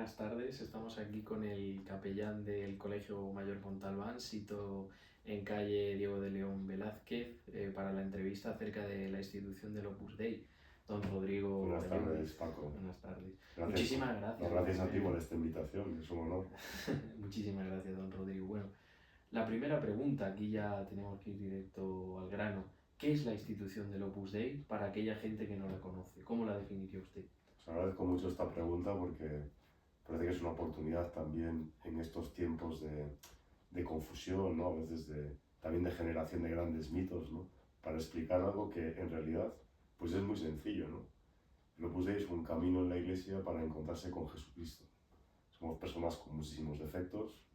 buenas tardes. Estamos aquí con el capellán del Colegio Mayor Montalbán, sito en calle Diego de León Velázquez, para la entrevista acerca de la institución del Opus Dei. Don Rodrigo Buenas tardes, Bellonis. Paco. Buenas tardes. Gracias. Muchísimas gracias. No, gracias a ti por esta invitación, es un honor. Muchísimas gracias, don Rodrigo. Bueno, la primera pregunta, aquí ya tenemos que ir directo al grano. ¿Qué es la institución del Opus Dei para aquella gente que no la conoce? ¿Cómo la definiría usted? Os agradezco mucho esta pregunta porque parece que es una oportunidad también en estos tiempos de confusión, ¿no? A veces también de generación de grandes mitos, ¿no? Para explicar algo que en realidad pues es muy sencillo, ¿no? El Opus Dei es un camino en la Iglesia para encontrarse con Jesucristo. Somos personas con muchísimos defectos,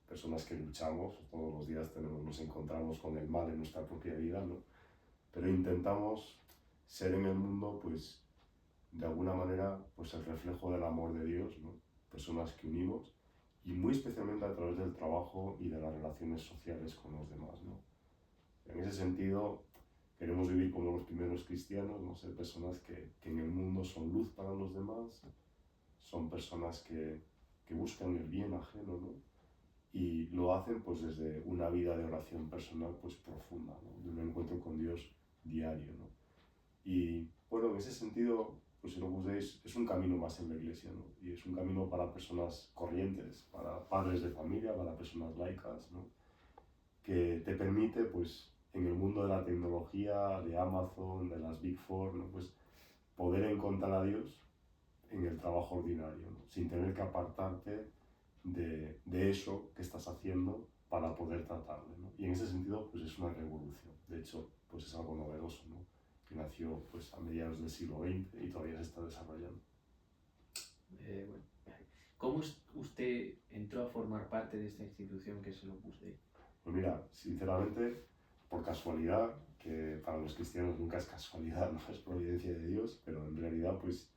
personas que luchamos, todos los días nos encontramos con el mal en nuestra propia vida, ¿no? Pero intentamos ser en el mundo, pues, de alguna manera, pues el reflejo del amor de Dios, ¿no? Personas que unimos, y muy especialmente a través del trabajo y de las relaciones sociales con los demás, ¿no? En ese sentido, queremos vivir como los primeros cristianos, ¿no? Ser personas que en el mundo son luz para los demás, son personas que buscan el bien ajeno, ¿no? Y lo hacen pues desde una vida de oración personal pues profunda, ¿no? De un encuentro con Dios diario, ¿no? Y bueno, en ese sentido, pues el Opus Dei es un camino más en la Iglesia, ¿no? Y es un camino para personas corrientes, para padres de familia, para personas laicas, ¿no? Que te permite, pues, en el mundo de la tecnología, de Amazon, de las Big Four, ¿no? Pues poder encontrar a Dios en el trabajo ordinario, ¿no? Sin tener que apartarte de eso que estás haciendo para poder tratarle, ¿no? Y en ese sentido, pues es una revolución. De hecho, pues es algo novedoso, ¿no? Que nació pues, a mediados del siglo XX y todavía se está desarrollando. Bueno, ¿cómo usted entró a formar parte de esta institución que es el Opus Dei? Pues mira, sinceramente, por casualidad, que para los cristianos nunca es casualidad, no es providencia de Dios, pero en realidad, pues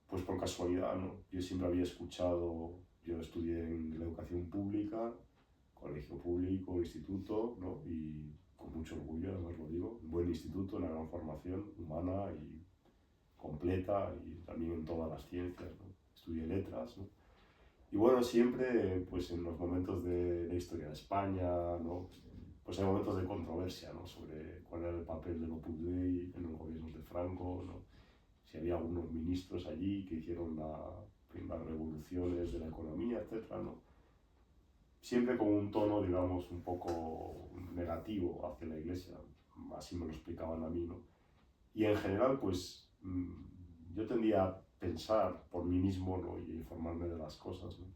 por casualidad, ¿no? Yo siempre había escuchado, yo estudié en la educación pública, colegio público, instituto, ¿no? Y con mucho orgullo, además lo digo, un buen instituto, una gran formación humana y completa y también en todas las ciencias, ¿no? Estudié letras, ¿no? Y bueno, siempre, pues en los momentos de la historia de España, ¿no? Pues hay momentos de controversia, ¿no? Sobre cuál era el papel del Opus Dei en los gobiernos de Franco, ¿no? Si había algunos ministros allí que hicieron las revoluciones de la economía, etcétera, ¿no? Siempre con un tono, digamos, un poco negativo hacia la Iglesia, así me lo explicaban a mí, ¿no? Y en general, pues, yo tendía a pensar por mí mismo, ¿no? Y a informarme de las cosas, ¿no?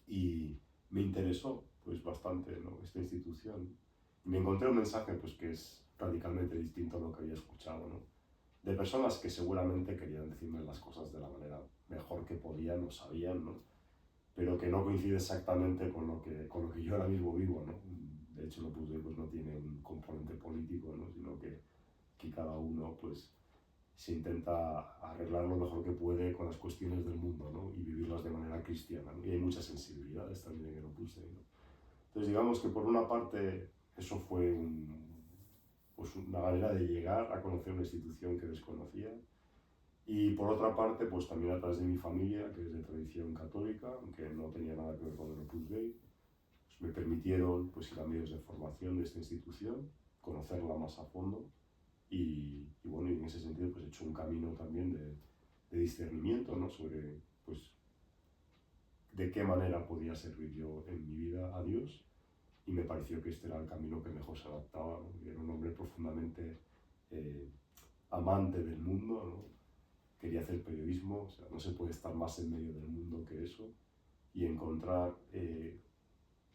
Y me interesó, pues, bastante, ¿no? Esta institución. Y me encontré un mensaje, pues, que es radicalmente distinto a lo que había escuchado, ¿no? De personas que seguramente querían decirme las cosas de la manera mejor que podían o sabían, ¿no? Pero que no coincide exactamente con lo que yo ahora mismo vivo, ¿no? De hecho, el Opus Dei pues, no tiene un componente político, ¿no? Sino que cada uno pues, se intenta arreglar lo mejor que puede con las cuestiones del mundo, ¿no? Y vivirlas de manera cristiana, ¿no? Y hay muchas sensibilidades también en el Opus Dei, ¿no? Entonces, digamos que por una parte eso fue pues una manera de llegar a conocer una institución que desconocía. Y por otra parte, pues también a través de mi familia, que es de tradición católica, aunque no tenía nada que ver con el Opus Dei, pues me permitieron pues, ir a medios de formación de esta institución, conocerla más a fondo y bueno, y en ese sentido pues he hecho un camino también de discernimiento, ¿no? Sobre pues de qué manera podía servir yo en mi vida a Dios y me pareció que este era el camino que mejor se adaptaba, ¿no? Era un hombre profundamente amante del mundo, ¿no? Quería hacer periodismo, o sea, no se puede estar más en medio del mundo que eso, y encontrar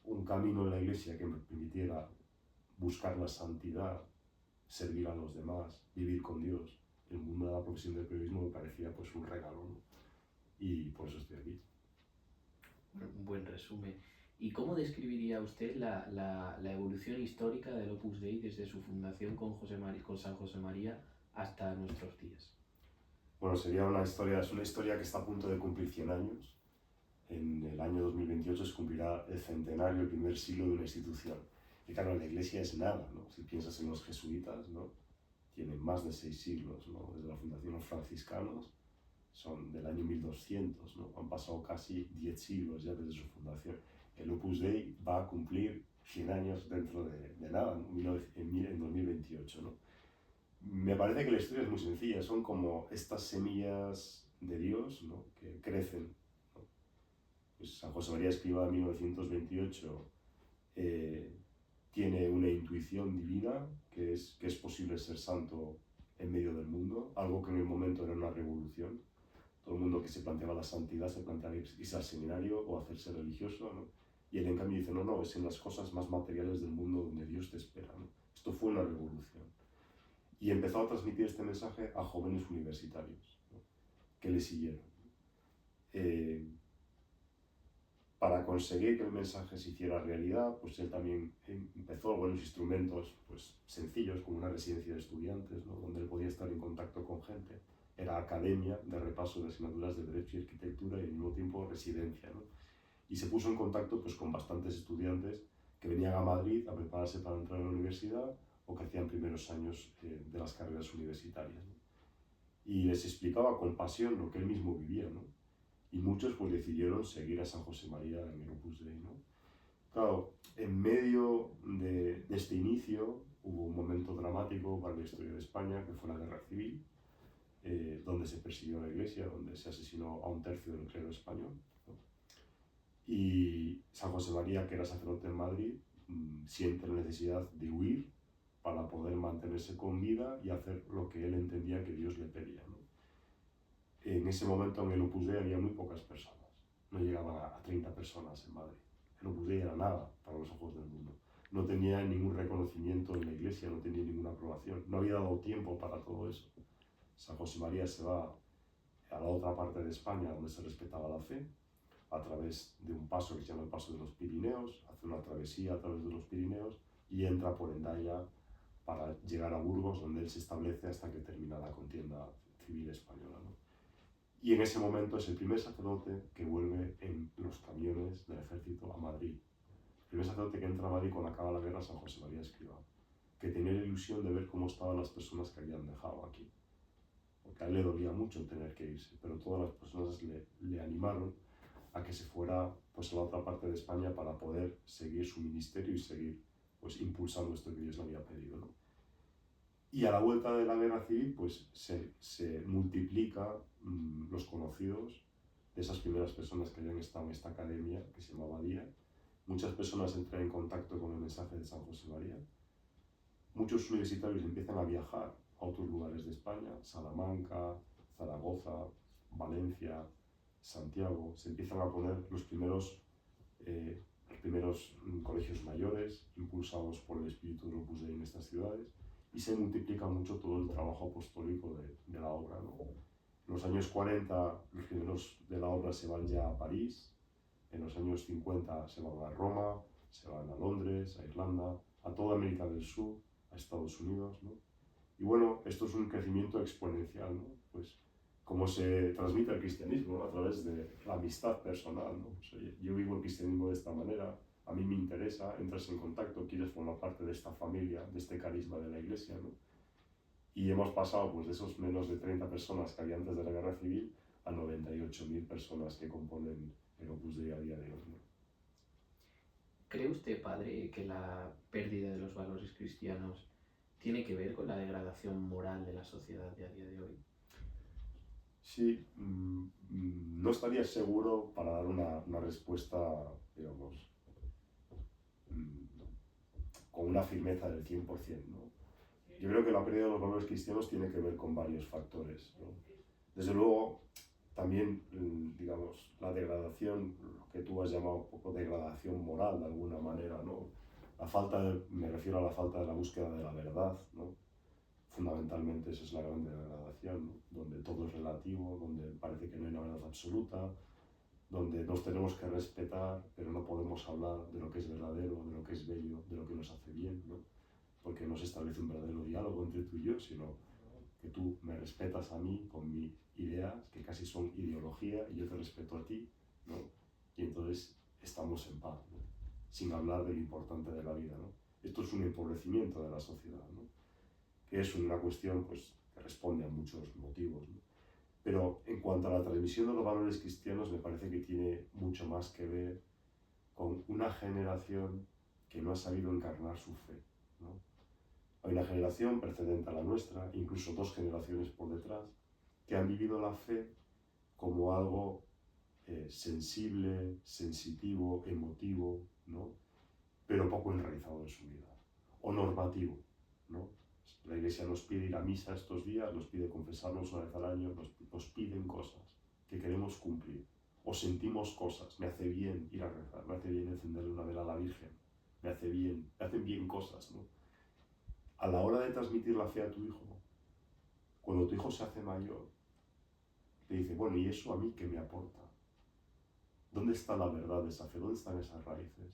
un camino en la Iglesia que me permitiera buscar la santidad, servir a los demás, vivir con Dios. El mundo de la profesión del periodismo me parecía pues un regalo, ¿no? Y por eso estoy aquí. Un buen resumen. ¿Y cómo describiría usted la evolución histórica del Opus Dei desde su fundación con San José María hasta nuestros días? Bueno, es una historia que está a punto de cumplir 100 años. En el año 2028 se cumplirá el centenario, el primer siglo de una institución. Y claro, la Iglesia es nada, ¿no? Si piensas en los jesuitas, ¿no? Tienen más de 6 siglos, ¿no? Desde la fundación de los franciscanos son del año 1200, ¿no? Han pasado casi 10 siglos ya desde su fundación. El Opus Dei va a cumplir 100 años dentro de nada, ¿no? En 2028, ¿no? Me parece que la historia es muy sencilla, son como estas semillas de Dios, ¿no? Que crecen, ¿no? Pues San José María Escrivá en 1928 tiene una intuición divina que es posible ser santo en medio del mundo, algo que en el momento era una revolución. Todo el mundo que se planteaba la santidad se planteaba irse al seminario o hacerse religioso, ¿no? Y él en cambio dice, no, es en las cosas más materiales del mundo donde Dios te espera, ¿no? Esto fue una revolución. Y empezó a transmitir este mensaje a jóvenes universitarios, ¿no? Que le siguieron. Para conseguir que el mensaje se hiciera realidad, pues él también empezó algunos instrumentos pues, sencillos, como una residencia de estudiantes, ¿no? Donde él podía estar en contacto con gente. Era academia de repaso de asignaturas de Derecho y Arquitectura y al mismo tiempo residencia, ¿no? Y se puso en contacto pues, con bastantes estudiantes que venían a Madrid a prepararse para entrar a la universidad o que hacían primeros años de las carreras universitarias, ¿no? Y les explicaba con pasión lo que él mismo vivía, ¿no? Y muchos pues decidieron seguir a San José María en el Opus Dei, ¿no? Claro, en medio de este inicio hubo un momento dramático para la historia de España, que fue la Guerra Civil, donde se persiguió a la Iglesia, donde se asesinó a un tercio del clero español, ¿no? Y San José María, que era sacerdote en Madrid, siente la necesidad de huir para poder mantenerse con vida y hacer lo que él entendía que Dios le pedía, ¿no? En ese momento en el Opus Dei había muy pocas personas, no llegaban a 30 personas en Madrid. El Opus Dei era nada para los ojos del mundo. No tenía ningún reconocimiento en la Iglesia, no tenía ninguna aprobación, no había dado tiempo para todo eso. San José María se va a la otra parte de España donde se respetaba la fe, a través de un paso que se llama el Paso de los Pirineos, hace una travesía a través de los Pirineos y entra por Hendaya para llegar a Burgos, donde él se establece hasta que termina la contienda civil española, ¿no? Y en ese momento es el primer sacerdote que vuelve en los camiones del ejército a Madrid. El primer sacerdote que entra a Madrid cuando acaba la guerra, San José María Escrivá, que tenía la ilusión de ver cómo estaban las personas que habían dejado aquí. Porque a él le dolía mucho tener que irse, pero todas las personas le animaron a que se fuera pues, a la otra parte de España para poder seguir su ministerio y seguir pues, impulsando esto que Dios le había pedido, ¿no? Y a la vuelta de la guerra civil pues, se multiplica los conocidos de esas primeras personas que habían estado en esta academia que se llamaba Día. Muchas personas entran en contacto con el mensaje de San José María. Muchos universitarios empiezan a viajar a otros lugares de España, Salamanca, Zaragoza, Valencia, Santiago. Se empiezan a poner los primeros colegios mayores, impulsados por el espíritu del Opus Dei en estas ciudades, y se multiplica mucho todo el trabajo apostólico de la obra, ¿no? En los años 40 los primeros de la obra se van ya a París, en los años 50 se van a Roma, se van a Londres, a Irlanda, a toda América del Sur, a Estados Unidos, ¿no? Y bueno, esto es un crecimiento exponencial, ¿no? Pues cómo se transmite el cristianismo, ¿no? A través de la amistad personal, ¿no? Pues, oye, yo vivo el cristianismo de esta manera, a mí me interesa, entras en contacto, quieres formar parte de esta familia, de este carisma de la Iglesia, ¿no? Y hemos pasado pues, de esos menos de 30 personas que había antes de la Guerra Civil a 98.000 personas que componen el Opus Dei a día de hoy, ¿no? ¿Cree usted, padre, que la pérdida de los valores cristianos tiene que ver con la degradación moral de la sociedad de a día de hoy? Sí, no estaría seguro para dar una respuesta, digamos, con una firmeza del 100%, ¿no? Yo creo que la pérdida de los valores cristianos tiene que ver con varios factores, ¿no? Desde luego, también, digamos, la degradación, lo que tú has llamado un poco degradación moral de alguna manera, ¿no? Me refiero a la falta de la búsqueda de la verdad, ¿no? Fundamentalmente esa es la gran degradación, ¿no? Donde todo es relativo, donde parece que no hay una verdad absoluta, donde nos tenemos que respetar, pero no podemos hablar de lo que es verdadero, de lo que es bello, de lo que nos hace bien, ¿no? Porque no se establece un verdadero diálogo entre tú y yo, sino que tú me respetas a mí con mis ideas, que casi son ideología, y yo te respeto a ti, ¿no? Y entonces estamos en paz, ¿no? Sin hablar de lo importante de la vida, ¿no? Esto es un empobrecimiento de la sociedad, ¿no? Que es una cuestión pues, que responde a muchos motivos, ¿no? Pero en cuanto a la transmisión de los valores cristianos, me parece que tiene mucho más que ver con una generación que no ha sabido encarnar su fe, ¿no? Hay una generación precedente a la nuestra, incluso 2 generaciones por detrás, que han vivido la fe como algo sensible, sensitivo, emotivo, ¿no? Pero poco enraizado en su vida, o normativo, ¿no? La Iglesia nos pide ir a misa estos días, nos pide confesarnos una vez al año, nos piden cosas que queremos cumplir, o sentimos cosas, me hace bien ir a rezar, me hace bien encenderle una vela a la Virgen, me hacen bien cosas, ¿no? A la hora de transmitir la fe a tu hijo, cuando tu hijo se hace mayor, te dice, bueno, ¿y eso a mí qué me aporta? ¿Dónde está la verdad de esa fe? ¿Dónde están esas raíces?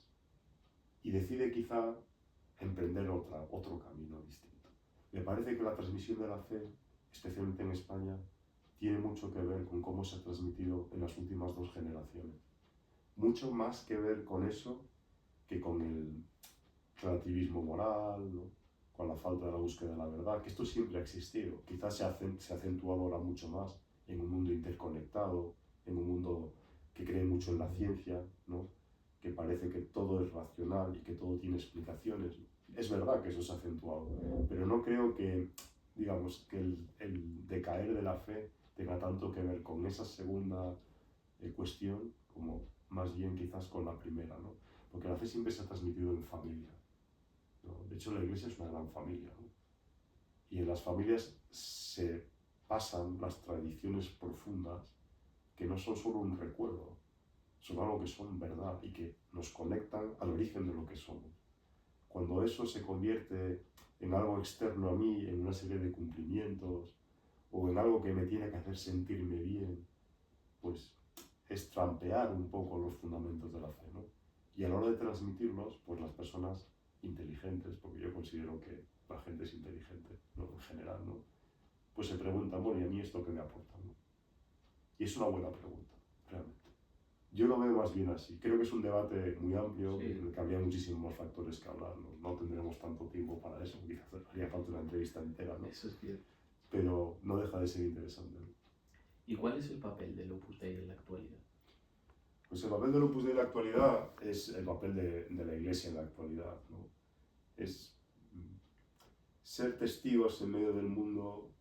Y decide quizá emprender otro camino distinto. Me parece que la transmisión de la fe, especialmente en España, tiene mucho que ver con cómo se ha transmitido en las últimas 2 generaciones. Mucho más que ver con eso que con el relativismo moral, ¿no? Con la falta de la búsqueda de la verdad, que esto siempre ha existido. Quizás se ha acentuado ahora mucho más en un mundo interconectado, en un mundo que cree mucho en la ciencia, ¿no? Que parece que todo es racional y que todo tiene explicaciones. Es verdad que eso se ha acentuado, pero no creo que, digamos, que el decaer de la fe tenga tanto que ver con esa segunda cuestión como más bien quizás con la primera, ¿no? Porque la fe siempre se ha transmitido en familia, ¿no? De hecho, la Iglesia es una gran familia, ¿no? Y en las familias se pasan las tradiciones profundas que no son solo un recuerdo, son algo que son verdad y que nos conectan al origen de lo que somos. Cuando eso se convierte en algo externo a mí, en una serie de cumplimientos o en algo que me tiene que hacer sentirme bien, pues es trampear un poco los fundamentos de la fe, ¿no? Y a la hora de transmitirlos, pues las personas inteligentes, porque yo considero que la gente es inteligente, ¿no? En general, ¿no? Pues se preguntan, bueno, ¿y a mí esto qué me aporta, ¿no? Y es una buena pregunta, realmente. Yo lo veo más bien así. Creo que es un debate muy amplio, Sí. en el que habría muchísimos más factores que hablar. No tendremos tanto tiempo para eso, quizás haría falta una entrevista entera, ¿no? Eso es cierto. Pero no deja de ser interesante, ¿no? ¿Y cuál es el papel del Opus Dei en la actualidad? Pues el papel del Opus Dei en la actualidad es el papel de la Iglesia en la actualidad, ¿no? Es ser testigos en medio del mundo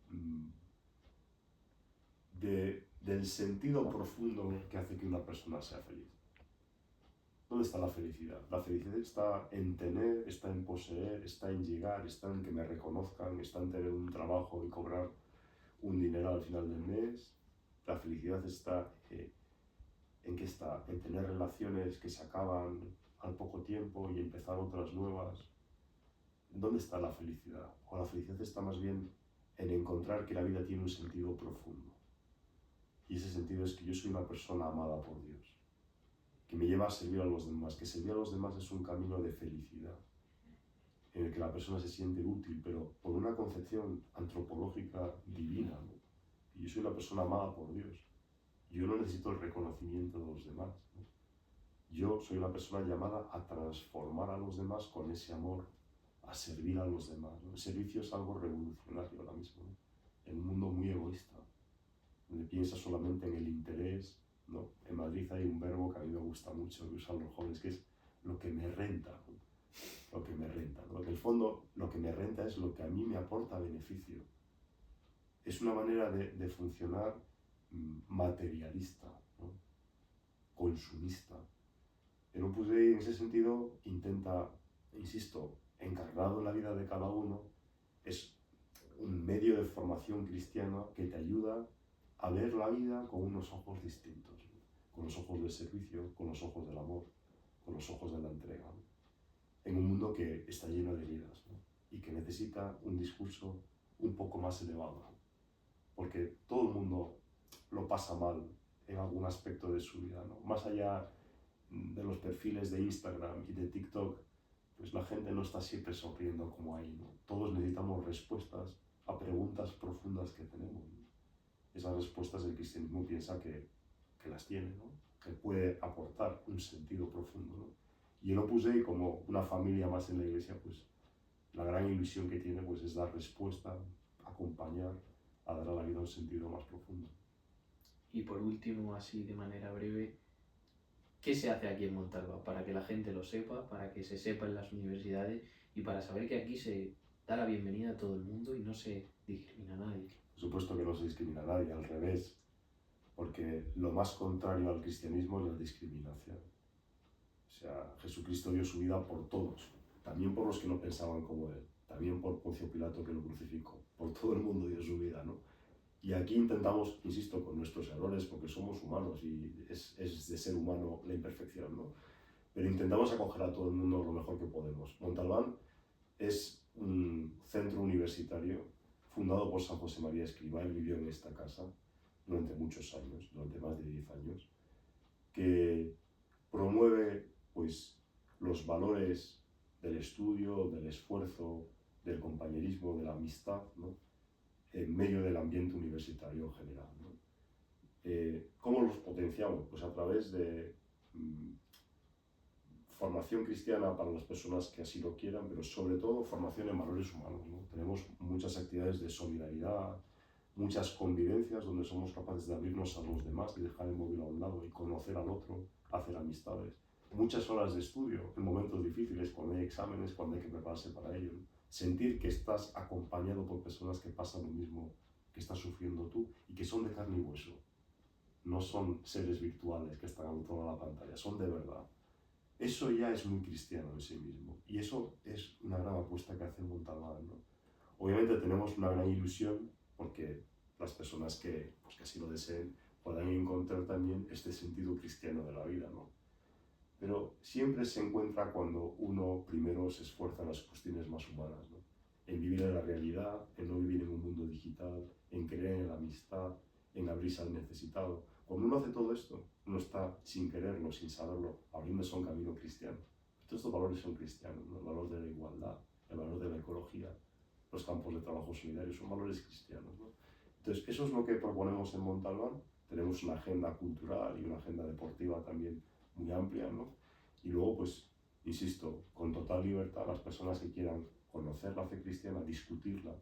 del sentido profundo que hace que una persona sea feliz. ¿Dónde está la felicidad? La felicidad está en tener, está en poseer, está en llegar, está en que me reconozcan, está en tener un trabajo y cobrar un dinero al final del mes. La felicidad está ¿en qué está? En tener relaciones que se acaban al poco tiempo y empezar otras nuevas. ¿Dónde está la felicidad? O la felicidad está más bien en encontrar que la vida tiene un sentido profundo. Y ese sentido es que yo soy una persona amada por Dios, que me lleva a servir a los demás, que servir a los demás es un camino de felicidad, en el que la persona se siente útil, pero por una concepción antropológica divina, ¿no? Y yo soy una persona amada por Dios. Yo no necesito el reconocimiento de los demás, ¿no? Yo soy una persona llamada a transformar a los demás con ese amor, a servir a los demás, ¿no? El servicio es algo revolucionario ahora mismo, ¿no? En un mundo muy egoísta, donde piensa solamente en el interés, ¿no? En Madrid hay un verbo que a mí me gusta mucho, que usan los jóvenes, que es lo que me renta, ¿no? Lo que me renta, ¿no? En el fondo, lo que me renta es lo que a mí me aporta beneficio. Es una manera de funcionar materialista, ¿no? Consumista. El Opus Dei, en ese sentido, intenta, insisto, encarnado en la vida de cada uno, es un medio de formación cristiana que te ayuda a ver la vida con unos ojos distintos, ¿no? Con los ojos del servicio, con los ojos del amor, con los ojos de la entrega, ¿no? En un mundo que está lleno de heridas, ¿no? Y que necesita un discurso un poco más elevado, ¿no? Porque todo el mundo lo pasa mal en algún aspecto de su vida, ¿no? Más allá de los perfiles de Instagram y de TikTok, pues la gente no está siempre sonriendo como ahí, ¿no? Todos necesitamos respuestas a preguntas profundas que tenemos, ¿no? Esas respuestas el cristianismo piensa que las tiene, ¿no? Que puede aportar un sentido profundo, ¿no? Y el Opus Dei, como una familia más en la Iglesia, pues la gran ilusión que tiene pues es dar respuesta, acompañar, a dar a la vida un sentido más profundo. Y por último, así de manera breve, ¿qué se hace aquí en Montalbán? Para que la gente lo sepa, para que se sepa en las universidades y para saber que aquí se da la bienvenida a todo el mundo y no se discrimina a nadie. Por supuesto que no se discrimina a nadie, al revés, porque lo más contrario al cristianismo es la discriminación. O sea, Jesucristo dio su vida por todos, también por los que no pensaban como Él, también por Poncio Pilato que lo crucificó, por todo el mundo dio su vida, ¿no? Y aquí intentamos, insisto, con nuestros errores, porque somos humanos y es de ser humano la imperfección, ¿no? Pero intentamos acoger a todo el mundo lo mejor que podemos. Montalbán es un centro universitario fundado por San José María Escrivá. Él vivió en esta casa durante muchos años, durante más de 10 años, que promueve pues, los valores del estudio, del esfuerzo, del compañerismo, de la amistad, ¿no? En medio del ambiente universitario en general, ¿no? ¿Cómo los potenciamos? Pues a través de formación cristiana para las personas que así lo quieran, pero sobre todo formación en valores humanos, ¿no? Tenemos muchas actividades de solidaridad, muchas convivencias donde somos capaces de abrirnos a los demás y dejar el móvil a un lado y conocer al otro, hacer amistades. Muchas horas de estudio en momentos difíciles, cuando hay exámenes, cuando hay que prepararse para ello, ¿no? Sentir que estás acompañado por personas que pasan lo mismo que estás sufriendo tú y que son de carne y hueso. No son seres virtuales que están al otro lado de la pantalla, son de verdad. Eso ya es muy cristiano en sí mismo. Y eso es una gran apuesta que hace Montalbán, ¿no? Obviamente tenemos una gran ilusión porque las personas pues, que así lo deseen puedan encontrar también este sentido cristiano de la vida, ¿no? Pero siempre se encuentra cuando uno primero se esfuerza en las cuestiones más humanas, ¿no? En vivir en la realidad, en no vivir en un mundo digital, en creer en la amistad, en abrirse al necesitado. Cuando uno hace todo esto, uno está sin quererlo, sin saberlo, abriéndose a un camino cristiano. Todos estos valores son cristianos, ¿no? El valor de la igualdad, el valor de la ecología, los campos de trabajo solidarios, son valores cristianos, ¿no? Entonces, eso es lo que proponemos en Montalbán. Tenemos una agenda cultural y una agenda deportiva también muy amplia, ¿no? Y luego, pues, insisto, con total libertad, las personas que quieran conocer la fe cristiana, discutirla,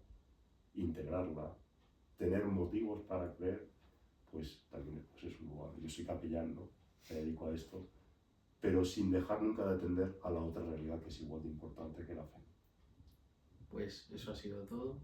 integrarla, tener motivos para creer, pues también pues es un lugar. Yo soy capellán, ¿no? Me dedico a esto, pero sin dejar nunca de atender a la otra realidad que es igual de importante que la fe. Pues eso ha sido todo.